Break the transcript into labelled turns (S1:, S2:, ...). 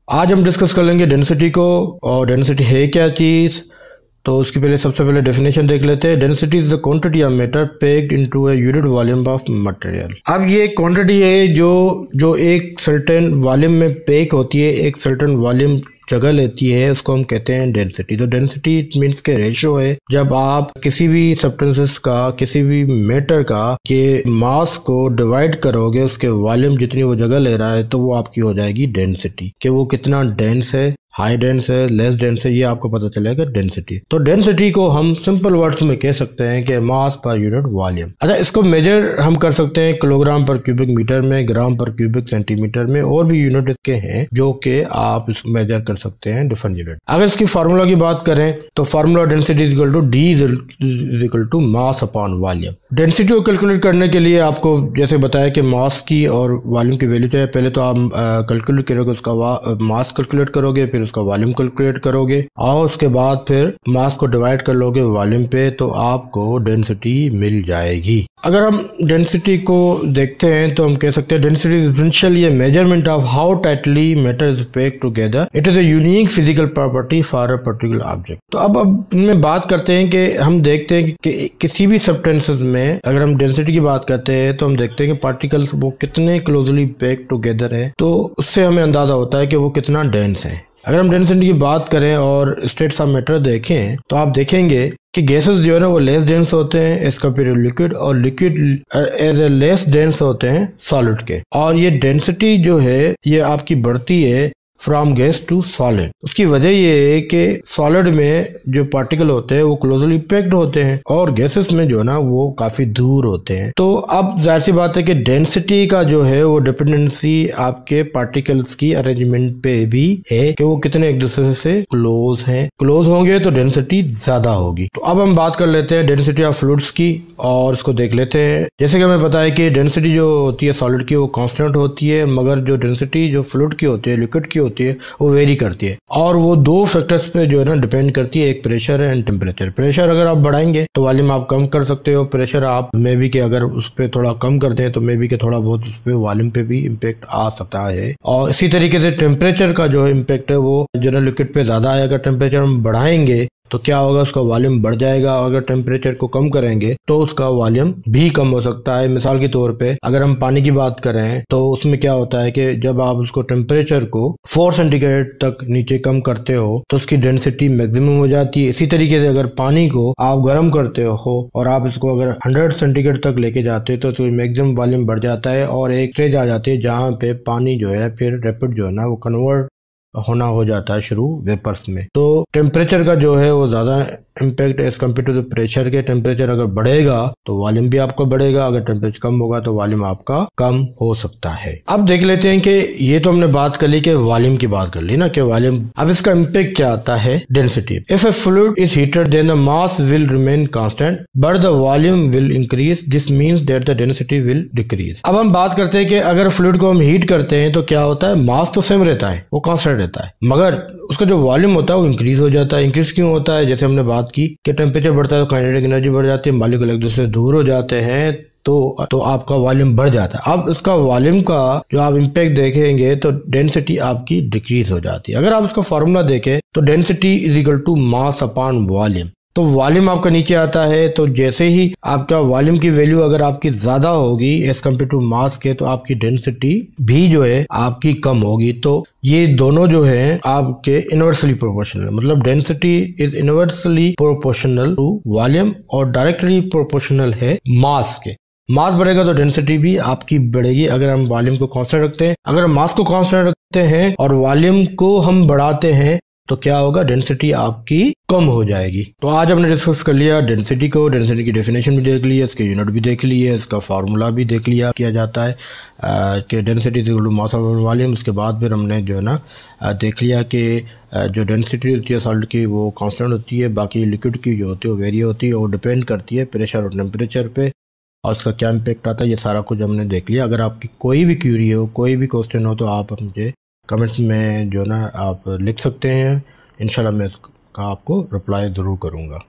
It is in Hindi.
S1: आज हम डिस्कस कर लेंगे डेंसिटी को। और डेंसिटी है क्या चीज़, तो उसकी सबसे पहले डेफिनेशन देख लेते हैं। Density is the quantity of matter packed into a unit volume of material. अब ये क्वांटिटी है जो एक सर्टेन वॉल्यूम में पैक होती है, एक सर्टेन वॉल्यूम जगह लेती है, उसको हम कहते हैं डेंसिटी। तो डेंसिटी इट मीन्स के रेशियो है। जब आप किसी भी सब्सटेंसेस का, किसी भी मैटर का के मास को डिवाइड करोगे उसके वॉल्यूम जितनी वो जगह ले रहा है, तो वो आपकी हो जाएगी डेंसिटी, कि वो कितना डेंस है, हाई डेंस है, लेस डेंस है, ये आपको पता चलेगा डेंसिटी। तो डेंसिटी को हम सिंपल वर्ड्स में कह सकते हैं कि मास पर यूनिट वॉल्यूम। अच्छा, इसको मेजर हम कर सकते हैं किलोग्राम पर क्यूबिक मीटर में, ग्राम पर क्यूबिक सेंटीमीटर में, और भी यूनिट इसके हैं जो कि आप इसको मेजर कर सकते हैं डिफरेंट यूनिट। अगर इसकी फार्मूला की बात करें तो formula density is equal to D is equal to mass upon volume. Density को कैलकुलेट करने के लिए आपको जैसे बताया कि मास की और वॉल्यूम की वैल्यू चाहिए। पहले तो आप कैलकुलेट करोगे, उसका मास कैलकुलेट करोगे, फिर उसका वॉल्यूम कैलकुलेट करोगे, और उसके बाद फिर मास को डिवाइड कर लोगे वॉल्यूम पे, तो आपको डेंसिटी मिल जाएगी। अगर हम डेंसिटी को देखते हैं तो हम कह सकते हैं density is essentially a measurement of how tightly matter is packed together. It is a unique physical property for a particular object. तो अब में बात करते हैं कि हम देखते हैं कि किसी भी सब्सटेंसेस में अगर हम डेंसिटी की बात करते हैं तो हम देखते हैं कि पार्टिकल्स वो कितने क्लोजली पैक्ड टुगेदर है, तो उससे हमें अंदाजा होता है कि वो कितना डेंस है। अगर हम डेंसिटी की बात करें और स्टेट्स ऑफ मैटर देखें तो आप देखेंगे कि गैसेस जो है ना वो लेस डेंस होते हैं एज कम्पेयर टू लिक्विड, और liquid as a less dense होते हैं सॉलिड के। और ये डेंसिटी जो है ये आपकी बढ़ती है फ्रॉम गैस टू सॉलिड। उसकी वजह ये है कि सॉलिड में जो पार्टिकल होते हैं वो क्लोजली पैक्ड होते हैं, और गैसेस में जो है ना वो काफी दूर होते हैं। तो अब जाहिर सी बात है कि डेंसिटी का जो है वो डिपेंडेंसी आपके पार्टिकल्स की अरेंजमेंट पे भी है कि वो कितने एक दूसरे से क्लोज हैं। क्लोज होंगे तो डेंसिटी ज्यादा होगी। तो अब हम बात कर लेते हैं डेंसिटी ऑफ फ्लूइड्स की, और उसको देख लेते हैं। जैसे कि हमें पता है कि डेंसिटी जो होती है सॉलिड की वो कांस्टेंट होती है, मगर जो डेंसिटी जो फ्लूइड की होती है, लिक्विड की होती है, वो वेरी करती है। और वो दो फैक्टर्स पे जो है ना डिपेंड करती है, एक प्रेशर है एंड टेम्परेचर। प्रेशर अगर आप बढ़ाएंगे तो वॉल्यूम आप कम कर सकते हो, प्रेशर आप मे बी के अगर उस पर थोड़ा कम कर दें तो मे बी के थोड़ा बहुत उस पर वॉल्यूम पे भी इम्पेक्ट आ सकता है। और इसी तरीके से टेम्परेचर का जो इम्पेक्ट है वो जो है लिक्विड पे ज्यादा आएगा। टेम्परेचर हम बढ़ाएंगे तो क्या होगा, उसका वॉल्यूम बढ़ जाएगा। अगर टेम्परेचर को कम करेंगे तो उसका वॉल्यूम भी कम हो सकता है। मिसाल के तौर पे अगर हम पानी की बात करें तो उसमें क्या होता है कि जब आप उसको टेम्परेचर को 4 सेंटीग्रेड तक नीचे कम करते हो तो उसकी डेंसिटी मैक्सिमम हो जाती है। इसी तरीके से अगर पानी को आप गर्म करते हो और आप इसको अगर 100 सेंटीग्रेड तक लेके जाते हो तो उसकी मैक्सिमम वॉल्यूम बढ़ जाता है, और एक स्टेज आ जाती है जहाँ पे पानी जो है फिर रैपिड जो है ना वो कन्वर्ट होना हो जाता है शुरू वेपर्स में। तो टेम्परेचर का जो है वो ज्यादा impact as compare to the pressure के। टेम्परेचर अगर बढ़ेगा तो वॉल्यूम भी आपका बढ़ेगा, अगर टेम्परेचर कम होगा तो वॉल्यूम आपका कम हो सकता है। अब देख लेते हैं कि ये तो हमने बात कर ली कि वॉल्यूम की बात कर ली ना कि वॉल्यूम। अब इसका इम्पैक्ट क्या आता है density. If a fluid is heated then the mass will remain constant but the volume will increase, this means that the density will decrease. अब हम बात करते हैं कि अगर फ्लूइड को हम हीट करते हैं तो क्या होता है, मास तो सेम रहता है, वो कांस्टेंट रहता है, मगर उसका जो वॉल्यूम होता है वो इंक्रीज हो जाता है। इंक्रीज क्यों होता है, जैसे हमने बात की कि टेम्परेचर बढ़ता है तो काइनेटिक एनर्जी बढ़ जाती है, मॉलिक्यूल एक दूसरे से दूर हो जाते हैं, तो आपका वॉल्यूम बढ़ जाता है। अब इसका वॉल्यूम का जो आप इम्पैक्ट देखेंगे तो डेंसिटी आपकी डिक्रीज हो जाती है। अगर आप इसका फॉर्मूला देखें तो density is equal to mass upon volume. तो वॉल्यूम आपका नीचे आता है, तो जैसे ही आपका वॉल्यूम की वैल्यू अगर आपकी ज्यादा होगी एज कम्पेयर टू मास के, तो आपकी डेंसिटी भी जो है आपकी कम होगी। तो ये दोनों जो है आपके इनवर्सली प्रोपोर्शनल, मतलब density is inversely proportional to volume और डायरेक्टली प्रोपोर्शनल है मास के। मास बढ़ेगा तो डेंसिटी भी आपकी बढ़ेगी। अगर हम वॉल्यूम को कांस्टेंट रखते हैं, अगर मास को कांस्टेंट रखते हैं और वॉल्यूम को हम बढ़ाते हैं तो क्या होगा, डेंसिटी आपकी कम हो जाएगी। तो आज हमने डिस्कस कर लिया डेंसिटी को, डेंसिटी की डेफिनेशन भी देख लिया, इसके यूनिट भी देख लिए, इसका फार्मूला भी देख लिया किया जाता है कि density is equal to mass upon volume. उसके बाद फिर हमने जो है ना देख लिया कि जो डेंसिटी होती है सॉलिड की वो कांस्टेंट होती है, बाकी लिक्विड की जो होती है वो वेरी होती है और डिपेंड करती है प्रेशर और टेम्परेचर पे, और उसका क्या इम्पेक्ट आता है, ये सारा कुछ हमने देख लिया। अगर आपकी कोई भी क्यूरी हो, कोई भी क्वेश्चन हो तो आप मुझे कमेंट्स में जो ना आप लिख सकते हैं। इंशाल्लाह मैं इसका आपको रिप्लाई ज़रूर करूँगा।